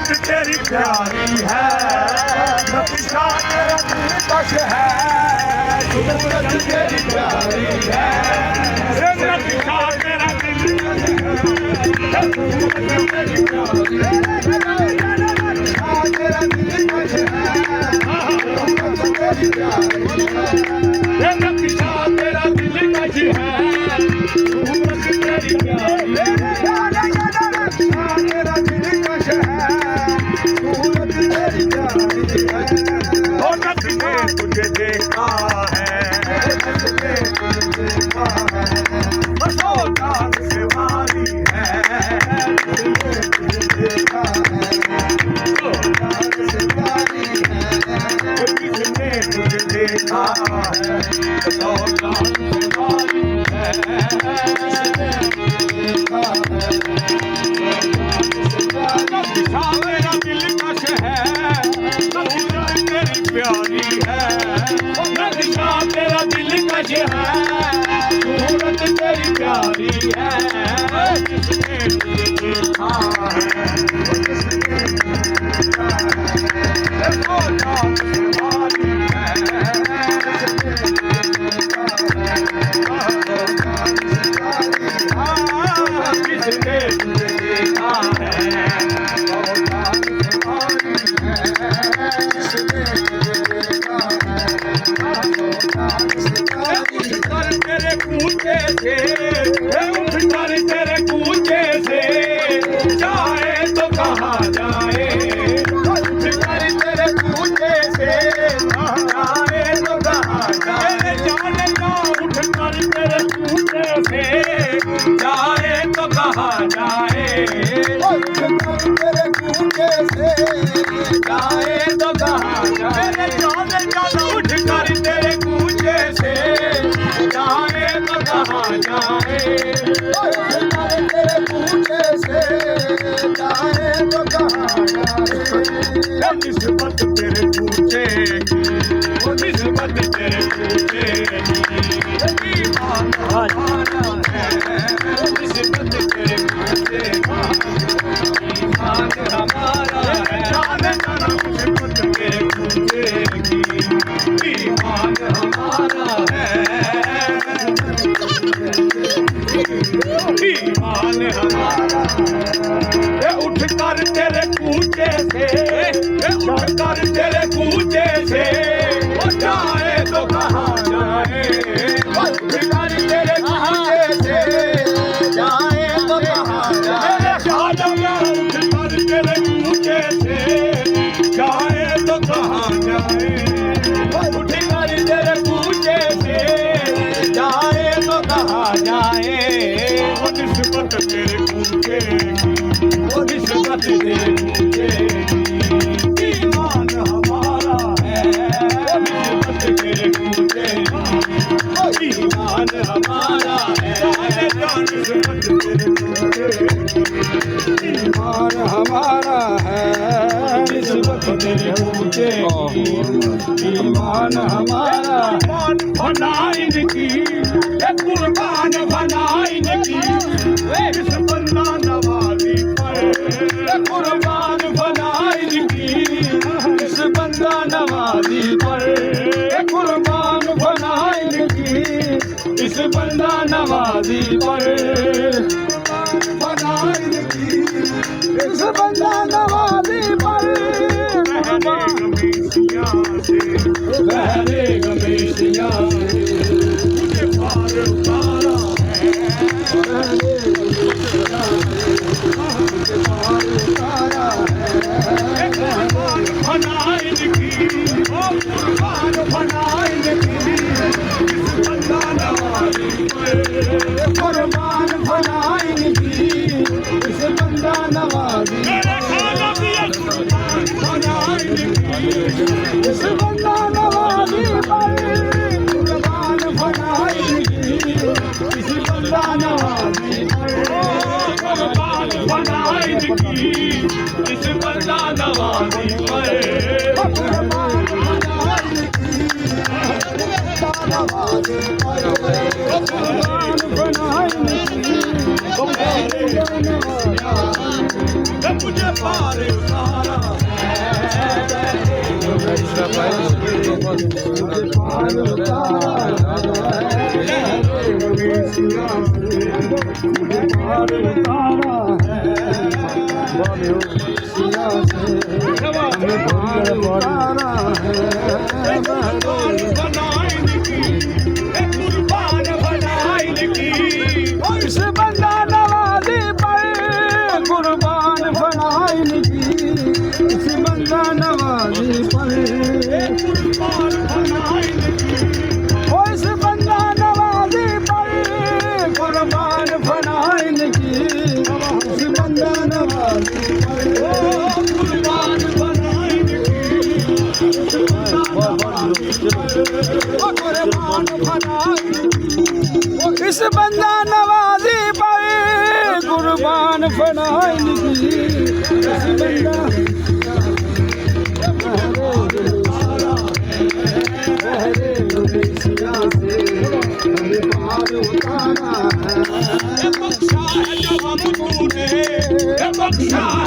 सूरत तेरी प्यारी है, नक्शा तेरा दिलकश है, सूरत तेरी प्यारी है, नक्शा तेरा दिलकश है, सूरत तेरी प्यारी है, नक्शा तेरा दिलकश है, सूरत तेरी प्यारी है, नक्शा तेरा दिलकश है, सूरत तेरी प्यारी है, नक्शा तेरा दिलकश है, सूरत तेरी प्यारी है, ओ नक्श ने तुझे देखा है, नक्श ने तुझे देखा है, बसो जान से वारी है, तुझे देखा है, बसो जान से वारी है, किसने तुझे देखा है, बसो जान से वारी है, किसने तुझे देखा है, नक्शा मेरा दिलकश है, नक्शा तेरी प्यारी है, नक्शा तेरा दिलकश है, सूरत तेरी प्यारी है, किसने तुझे देखा है, किसने तुझे देखा है, देखो जान से वारी है, किसने तुझे देखा है, देखो जान से वारी है, किसने तुझे देखा है, तेरे कूचे से उठ कर तेरे कूचे से जाए तो कहाँ जाए, उठ कर तेरे कूचे से जाए तो कहाँ जाए, जाने का उठ कर तेरे कूचे से जाए तो कहाँ जाए, उठ कर तेरे कूचे से जाए तो कहाँ जाए, जाने का उठ कर तेरे कूचे से जाए तो कहाँ जाए, तेरे कूचे से जाए तो कहाँ जाए, निस्बत तेरे कूचे की, निस्बत तेरे कूचे की, ईमान हमारा है, निस्बत तेरे कूचे की, ईमान हमारा है, जाने जाना निस्बत तेरे कूचे की, ईमान हमारा है, ईमान हमारा है, उठ कर तेरे कूचे से, उठ कर तेरे कूचे से जाए तो कहाँ जाए, उठ कर तेरे कूचे से जाए तो कहाँ जाए, शाहजहां उठ कर तेरे कूचे से जाए तो कहाँ जाए, उठ कर तेरे कूचे से जाए तो कहाँ जाए, वो निस्बत तेरे कूचे की, वो निस्बत तेरे कूचे की, ईमान हमारा है, वो निस्बत तेरे कूचे की, ईमान हमारा है, निस्बत तेरे कूचे की, ईमान हमारा है, निस्बत तेरे कूचे की, ईमान हमारा बनाइन की, कुर्बान बनाइन की, इस बंदा नवाजी पर, कुर्बान बनाइन की, इस बंदा नवाजी पर, कुर्बान बनाइन की, इस बंदा नवाजी पर, बनाइन की, इस बंदा नवाजी पर, बहरे गमेशिया से तुझे पार उतारा है, तुझे पार उतारा है, कुर्बान बनाइन की, ओ कुर्बान बनाइन की, इस बंदा नवाजी पर, कुर्बान बनाइन की, इस बंदा नवाजी बनाइन की, इस बंदा नवाजी पर, कुर्बान बनाइन की, इस बंदा नवाजी पर, कुर्बान बनाइन की, इस बंदा नवाजी पर, कुर्बान बनाइन की, नवाजी पर, कुर्बान बनाइन की, मुझे पार उतारा कुर्बान बनाइन की इस बंदा नवाजी पर कुर्बान बनाइन की इस बंदा नवाजी पर कुर्बान बनाइन की ओ इस बंदा नवाजी पर कुर्बान बनाइन की इस बंदा नवाजी पर कुर्बान बनाइन की ओ कुर्बान बनाइन ओ इस बंदा नवाजी पर कुर्बान बनाइन की इस बंदा बख्शा है जो हम तूने बख्शा